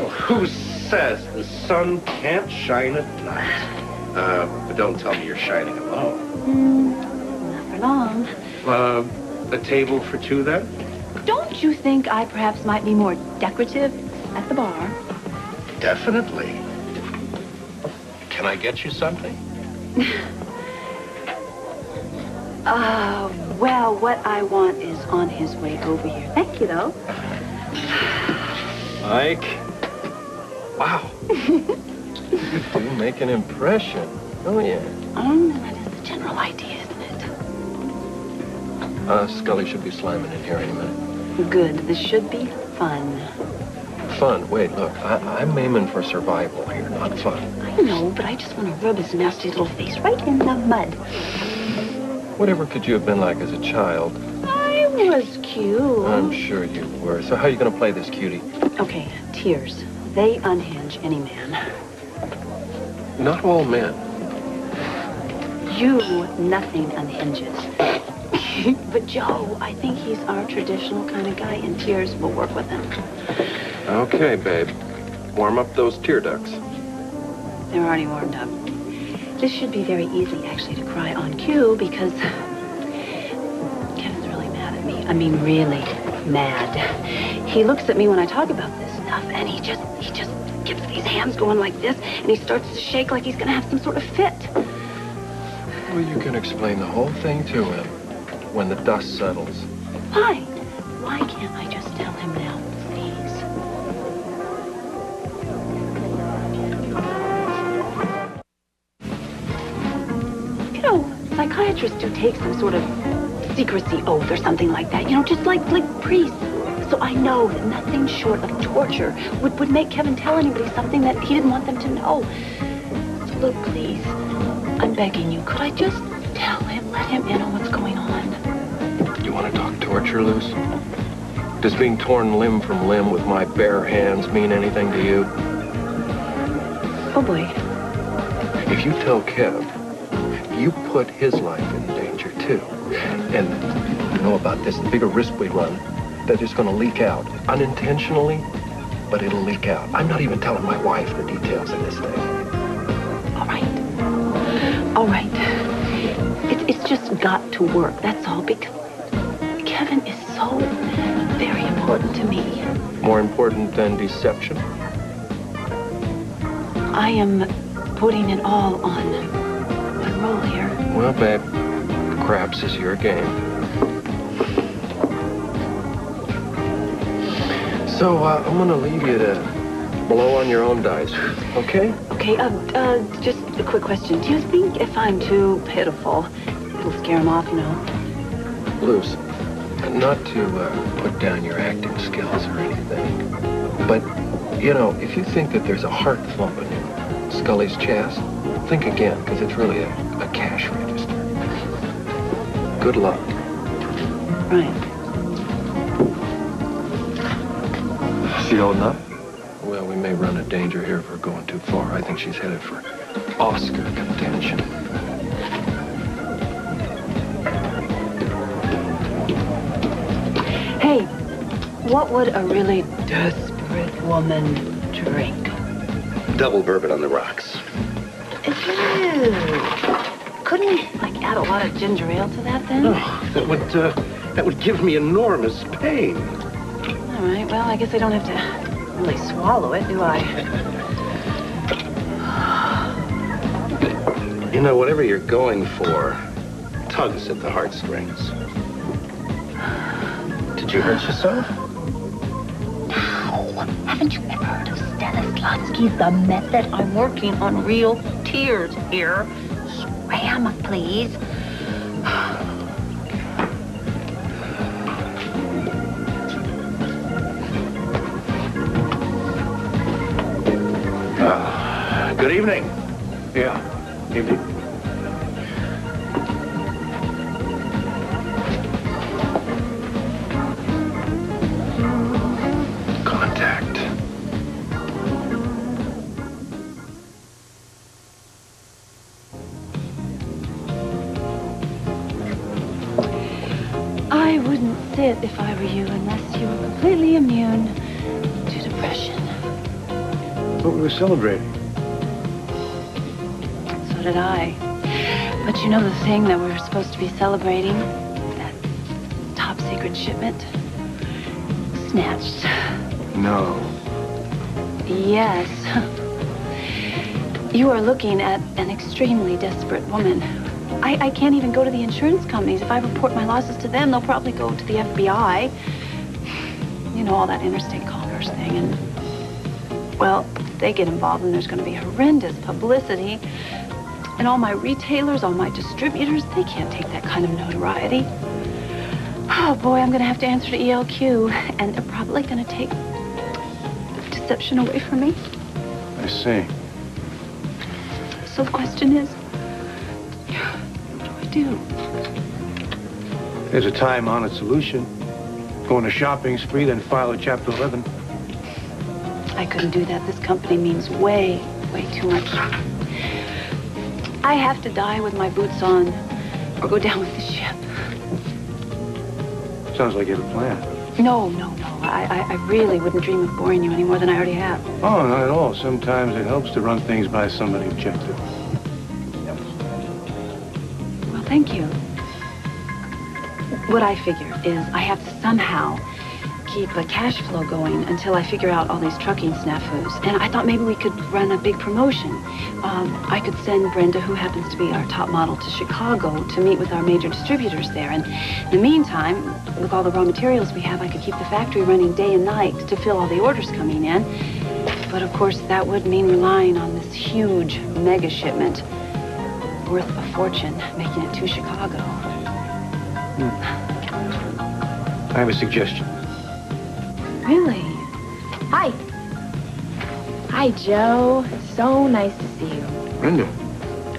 Well, who says the sun can't shine at night? But don't tell me you're shining alone. Not for long. A table for two, then? Don't you think I perhaps might be more decorative at the bar? Definitely. Can I get you something? Well, what I want is on his way over here. Thank you, though. Mike. Wow. You do make an impression. Oh, yeah. That is the general idea, isn't it? Skully should be slamming in here any minute. Good. This should be fun. Fun? Wait, look. I'm aiming for survival here, not fun. I know, but I just want to rub his nasty little face right in the mud. Whatever could you have been like as a child? I was cute. I'm sure you were. So how are you going to play this, cutie? Okay, tears. They unhinge any man. Not all men. You, nothing unhinges. But Joe, I think he's our traditional kind of guy, and tears will work with him. Okay, babe. Warm up those tear ducts. They're already warmed up. This should be very easy, actually, to cry on cue, because Kevin's really mad at me. I mean, really mad. He looks at me when I talk about this stuff, and he just gets these hands going like this, and he starts to shake like he's going to have some sort of fit. Well, you can explain the whole thing to him when the dust settles. Why? Why can't I just tell him now, please? You know, psychiatrists do take some sort of secrecy oath or something like that. You know, just like priests. So I know that nothing short of torture would make Kevin tell anybody something that he didn't want them to know. So look, please, I'm begging you, could I just tell him, let him in on what's going on? You want to talk torture, Luce? Does being torn limb from limb with my bare hands mean anything to you? Oh, boy. If you tell Kev, you put his life in danger, too. And you know about this, the bigger risk we run, that it's going to leak out. Unintentionally, but it'll leak out. I'm not even telling my wife the details of this thing. All right. All right. It's just got to work, that's all, because Kevin is so very important to me. More important than deception? I am putting it all on one roll here. Well, babe, craps is your game. So, I'm gonna leave you to blow on your own dice, okay? Okay, just a quick question. Do you think if I'm too pitiful, it'll scare him off, you know? Luce, not to put down your acting skills or anything, but, you know, if you think that there's a heart thumping in Skully's chest, think again, because it's really a cash register. Good luck. Right. She holding up? Well, we may run a danger here if we're going too far. I think she's headed for Oscar contention. Hey, what would a really desperate woman drink? Double bourbon on the rocks. Ew. Couldn't we, add a lot of ginger ale to that, then? Oh, that would give me enormous pain. All right, well, I guess I don't have to really swallow it, do I? You know, whatever you're going for tugs at the heartstrings. Did you hurt yourself? Oh, haven't you ever heard of Stanislavski's The Method? I'm working on real tears here. Swam, please. Good evening. Yeah, evening. Contact. I wouldn't sit if I were you unless you were completely immune to depression. thought we were celebrating. So did I. But you know the thing that we're supposed to be celebrating? That top secret shipment? Snatched. No. Yes. You are looking at an extremely desperate woman. I can't even go to the insurance companies. If I report my losses to them, they'll probably go to the FBI. You know, all that interstate commerce thing. And, well, if they get involved, and there's going to be horrendous publicity. And all my retailers, all my distributors, they can't take that kind of notoriety. Oh, boy, I'm going to have to answer to ELQ. And they're probably going to take deception away from me. I see. So the question is, what do I do? There's a time-honored solution. Go on a shopping spree, then file a Chapter 11. I couldn't do that. This company means way, way too much. I have to die with my boots on, or go down with the ship. Sounds like you have a plan. No. I really wouldn't dream of boring you any more than I already have. Oh, not at all. Sometimes it helps to run things by somebody objective. Well, thank you. What I figure is I have to somehow keep a cash flow going until I figure out all these trucking snafus. And I thought maybe we could run a big promotion. I could send Brenda, who happens to be our top model, to Chicago to meet with our major distributors there. And in the meantime, with all the raw materials we have, I could keep the factory running day and night to fill all the orders coming in. But of course, that would mean relying on this huge mega shipment worth a fortune, making it to Chicago. I have a suggestion. Really? Hi. Hi, Joe. So nice to see you. Brenda,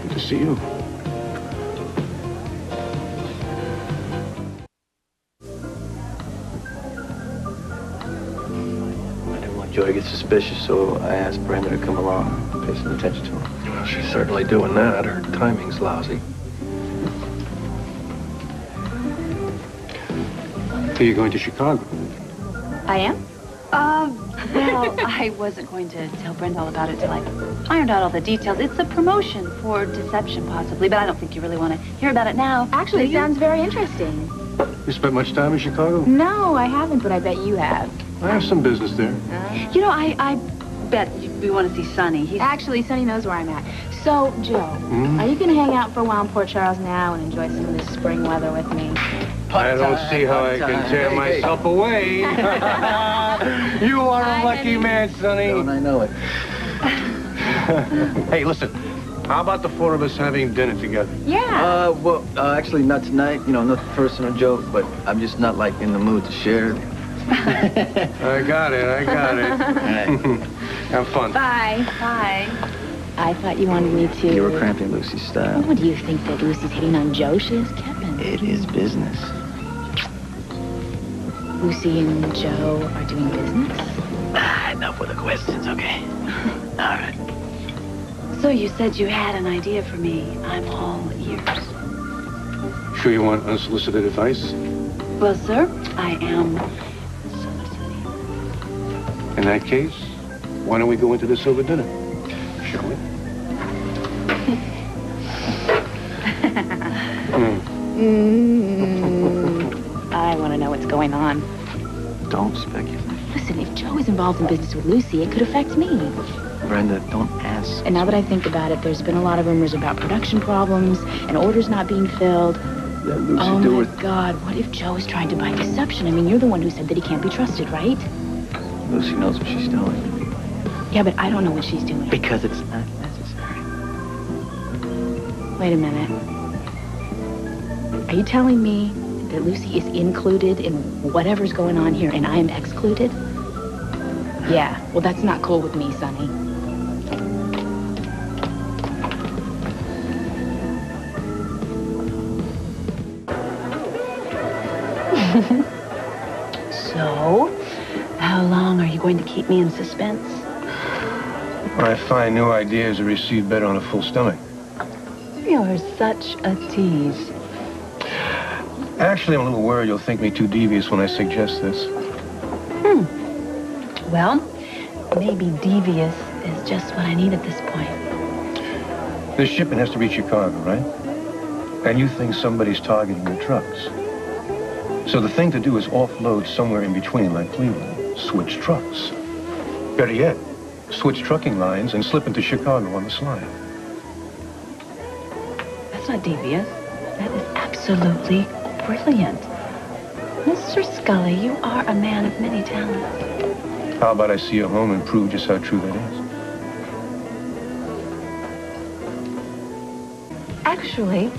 good to see you. I didn't want Joe to get suspicious, so I asked Brenda to come along and pay some attention to him. Well, she's certainly doing that. Her timing's lousy. So you're going to Chicago? I am? Well, I wasn't going to tell Brenda all about it till I ironed out all the details. It's a promotion for deception, possibly, but I don't think you really want to hear about it now. Actually, do it you? sounds very interesting. You spent much time in Chicago? No, I haven't, but I bet you have. I have some business there. You know, I bet we want to see Sonny. He's... Actually, Sonny knows where I'm at. So, Joe, are you going to hang out for a while in Port Charles now and enjoy some of this spring weather with me? I don't see how I can tear myself away. You are a lucky man, Sonny. Don't I know it? Hey, listen. How about the four of us having dinner together? Yeah. Well, actually, not tonight. You know, nothing personal, Joe, but I'm just not, like, in the mood to share. I got it. All right. Have fun. Bye. Bye. I thought you wanted me to... You were cramping Lucy's style. What do you think, that Lucy's hitting on Joe? She is Kevin. It is business. Lucy and Joe are doing business? Enough with the questions, okay? All right. So you said you had an idea for me. I'm all ears. Sure you want unsolicited advice? Well, sir, I am... In that case, why don't we go into this over dinner? Shall we? I want to know what's going on. Don't speculate. Listen, if Joe is involved in business with Lucy, it could affect me. Brenda, don't ask. And now that I think about it, there's been a lot of rumors about production problems and orders not being filled. Let Lucy Oh do my it. God, what if Joe is trying to buy deception? I mean, you're the one who said that he can't be trusted, right? Lucy knows what she's doing. Yeah, but I don't know what she's doing. Because it's not necessary. Wait a minute. Are you telling me that Lucy is included in whatever's going on here and I am excluded? Yeah, well, that's not cool with me, Sonny. So, how long are you going to keep me in suspense? When I find new ideas, I receive better on a full stomach. You're such a tease. Actually, I'm a little worried you'll think me too devious when I suggest this. Well, maybe devious is just what I need at this point. This shipment has to reach Chicago, right? And you think somebody's targeting the trucks. So the thing to do is offload somewhere in between, like Cleveland. Switch trucks. Better yet, switch trucking lines and slip into Chicago on the slide. That's not devious. That is absolutely brilliant. Mr. Skully, you are a man of many talents. How about I see you home and prove just how true that is? Actually,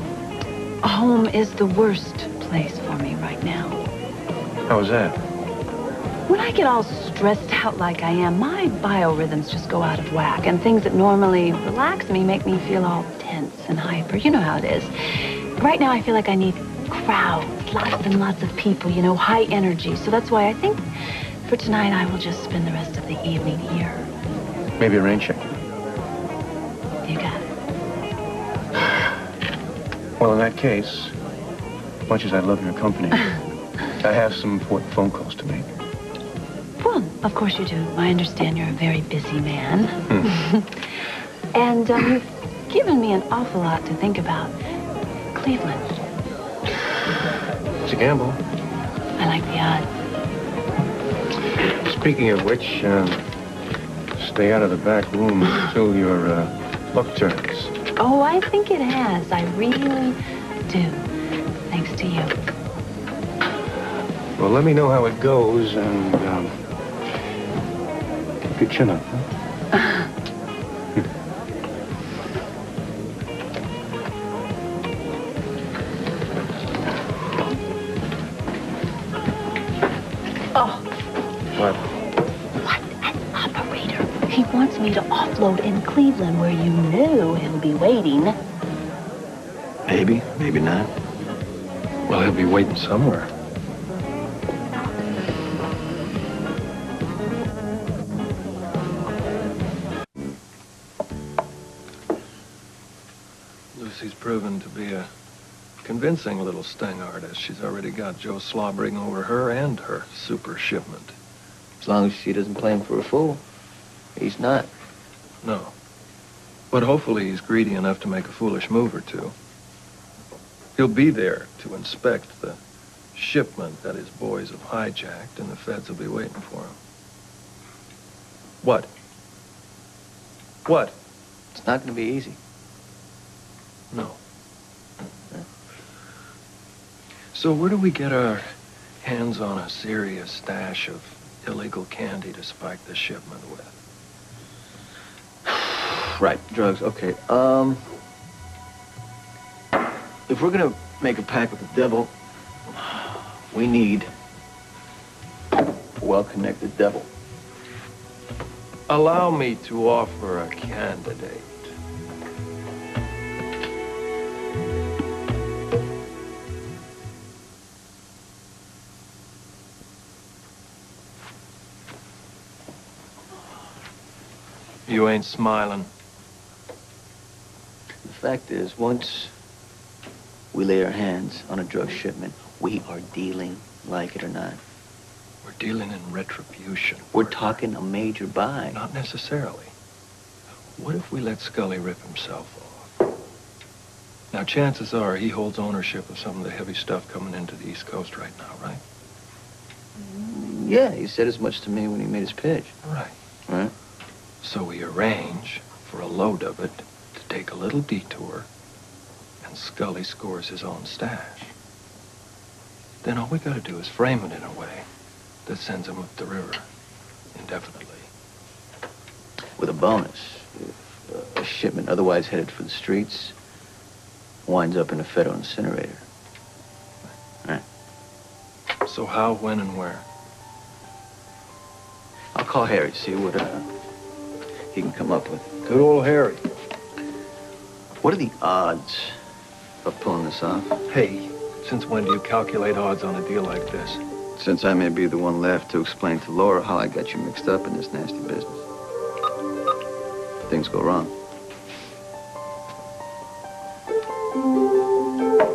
home is the worst place for me right now. How is that? When I get all stressed out like I am, my biorhythms just go out of whack, and things that normally relax me make me feel all tense and hyper. You know how it is. Right now, I feel like I need crowds, lots and lots of people, you know, high energy. So that's why I think for tonight, I will just spend the rest of the evening here. Maybe a rain check. You got it. Well, in that case, much as I love your company, I have some important phone calls to make. Well, of course you do. I understand you're a very busy man. And you've given me an awful lot to think about. Cleveland. It's a gamble. I like the odds. Speaking of which, stay out of the back room until your luck turns. Oh, I think it has. I really do. Thanks to you. Well, let me know how it goes, and keep your chin up, huh? Oh. What? What an operator. He wants me to offload in Cleveland where you know he'll be waiting. Maybe, maybe not. Well, he'll be waiting somewhere. Lucy's proven to be a convincing little sting artist. She's already got Joe slobbering over her and her super shipment. As long as she doesn't play him for a fool. He's not. No. But hopefully he's greedy enough to make a foolish move or two. He'll be there to inspect the shipment that his boys have hijacked, and the feds will be waiting for him. What? What? It's not going to be easy. No. So where do we get our hands on a serious stash of illegal candy to spike the shipment with? Right, drugs, okay. If we're gonna make a pact with the devil, we need a well-connected devil. Allow me to offer a candidate. You ain't smiling. The fact is, once we lay our hands on a drug shipment, we are dealing, like it or not. We're dealing in retribution. We're talking a major buy. Not necessarily. What if we let Skully rip himself off? Now, chances are he holds ownership of some of the heavy stuff coming into the East Coast right now, right? Yeah, he said as much to me when he made his pitch. Right. Right? So we arrange for a load of it to take a little detour, and Skully scores his own stash. Then all we gotta do is frame it in a way that sends him up the river indefinitely. With a bonus. If a shipment otherwise headed for the streets winds up in a federal incinerator. Right. So how, when, and where? I'll call Harry, see what he can come up with. Good old Harry. What are the odds of pulling this off? Hey, since when do you calculate odds on a deal like this? Since I may be the one left to explain to Laura how I got you mixed up in this nasty business. Things go wrong.